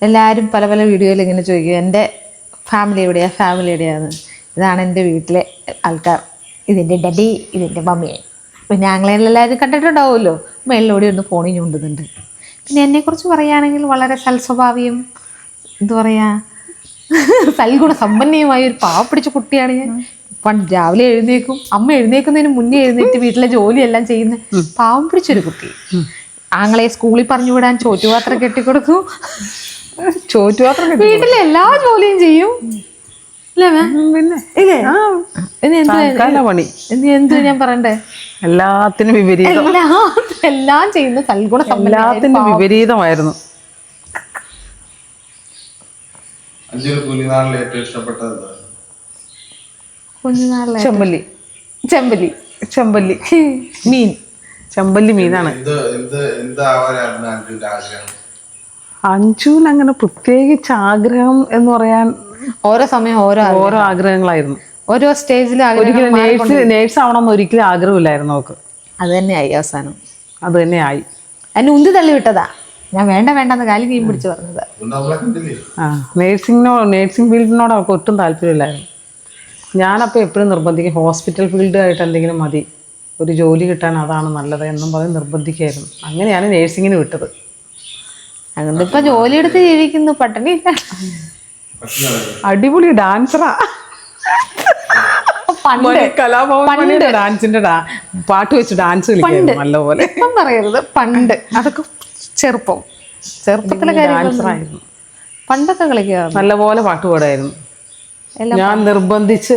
എല്ലാവരും പല പല വീഡിയോയിൽ ഇങ്ങനെ ചോദിക്കും എൻ്റെ ഫാമിലി എവിടെയാണ്. ഇതാണ് എൻ്റെ വീട്ടിലെ ആൾക്കാർ. ഇതിൻ്റെ ഡഡി, ഇതിൻ്റെ മമ്മിയെ. പിന്നെ ഞങ്ങളെല്ലാവരും കണ്ടിട്ടുണ്ടാവുമല്ലോ. മേളിലൂടെ ഒന്ന് ഫോണിൽ കൊണ്ടുന്നുണ്ട്. പിന്നെ എന്നെക്കുറിച്ച് പറയുകയാണെങ്കിൽ വളരെ സൽസ്വഭാവിയും എന്താ പറയുക സൽഗുണ സമ്പന്നയുമായ ഒരു പാവപ്പിടിച്ച കുട്ടിയാണ് ഞാൻ. പണ്ട് രാവിലെ എഴുന്നേക്കും, അമ്മ എഴുന്നേക്കുന്നതിന് മുന്നേ എഴുന്നേറ്റ് വീട്ടിലെ ജോലിയെല്ലാം ചെയ്യുന്ന പാവം പിടിച്ചൊരു കുട്ടി. ആങ്ങളെ സ്കൂളിൽ പറഞ്ഞു വിടാൻ ചോറ്റുപാത്രം കെട്ടിക്കൊടുക്കും, വീട്ടിലെ എല്ലാ ജോലിയും ചെയ്യും. എന്ത് ഞാൻ പറയണ്ടേ, എല്ലാത്തിനും വിപരീതം, എല്ലാം ചെയ്യുന്ന സൽഗുണ എല്ലാത്തിനും വിപരീതമായിരുന്നു. കുഞ്ഞുനാളിലെ ചെമ്പല്ലി മീൻ, ചെമ്പല്ലി മീനാണ്. അഞ്ജുവിന് അങ്ങനെ പ്രത്യേകിച്ച് ആഗ്രഹം എന്ന് പറയാൻ ഓരോ സമയം ഓരോ ആഗ്രഹങ്ങളായിരുന്നു. ഓരോ സ്റ്റേജിൽ ഒരിക്കലും നേഴ്സ് ആവണമെന്ന് ഒരിക്കലും ആഗ്രഹമില്ലായിരുന്നു അവർക്ക്. അത് തന്നെയായി അവസാനം. അത് തന്നെയായി. എന്നെ ഉന്തി തള്ളി വിട്ടതാ. ഞാൻ വേണ്ടെന്ന് കാലി കീം പിടിച്ച് പറഞ്ഞത്. നേഴ്സിംഗ് ഫീൽഡിനോട് അവർക്ക് ഒട്ടും താല്പര്യമില്ലായിരുന്നു. ഞാനപ്പോൾ എപ്പോഴും നിർബന്ധിക്കും ഹോസ്പിറ്റൽ ഫീൽഡായിട്ട് എന്തെങ്കിലും മതി, ഒരു ജോലി കിട്ടാൻ അതാണ് നല്ലത് എന്നും പറഞ്ഞ് നിർബന്ധിക്കായിരുന്നു. അങ്ങനെയാണ് നേഴ്സിങ്ങിന് വിട്ടത്. അതുകൊണ്ട് ഇപ്പൊ ജോലി എടുത്ത് ജീവിക്കുന്നു, പട്ടിണി. അടിപൊളി ഡാൻസറാ. കലാഭവൻ ഡാൻസിന്റെ പാട്ട് വെച്ച് ഡാൻസ് കളിക്കുന്നു നല്ലപോലെ. ഇപ്പം പറയരുത്, പണ്ട് അതൊക്കെ ചെറുപ്പത്തിലെ ഡാൻസറായിരുന്നു. പണ്ടൊക്കെ കളിക്കുക, നല്ലപോലെ പാട്ട് പാടായിരുന്നു. ഞാൻ നിർബന്ധിച്ച്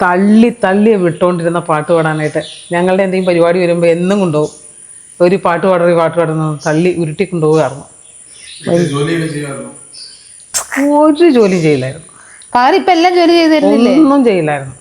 തള്ളി വിട്ടോണ്ടിരുന്ന പാട്ട് പാടാനായിട്ട്. ഞങ്ങളുടെ എന്തെങ്കിലും പരിപാടി വരുമ്പോൾ എന്നും കൊണ്ടുപോകും. ഒരു പാട്ട് പാടുന്ന തള്ളി ഉരുട്ടി കൊണ്ടുപോകാറുണ്ട്. ഒരു ജോലി ചെയ്യില്ലായിരുന്നു. ഇപ്പൊ എല്ലാം ജോലി ചെയ്തിരുന്നില്ലേ? ഒന്നും ചെയ്യില്ലായിരുന്നു.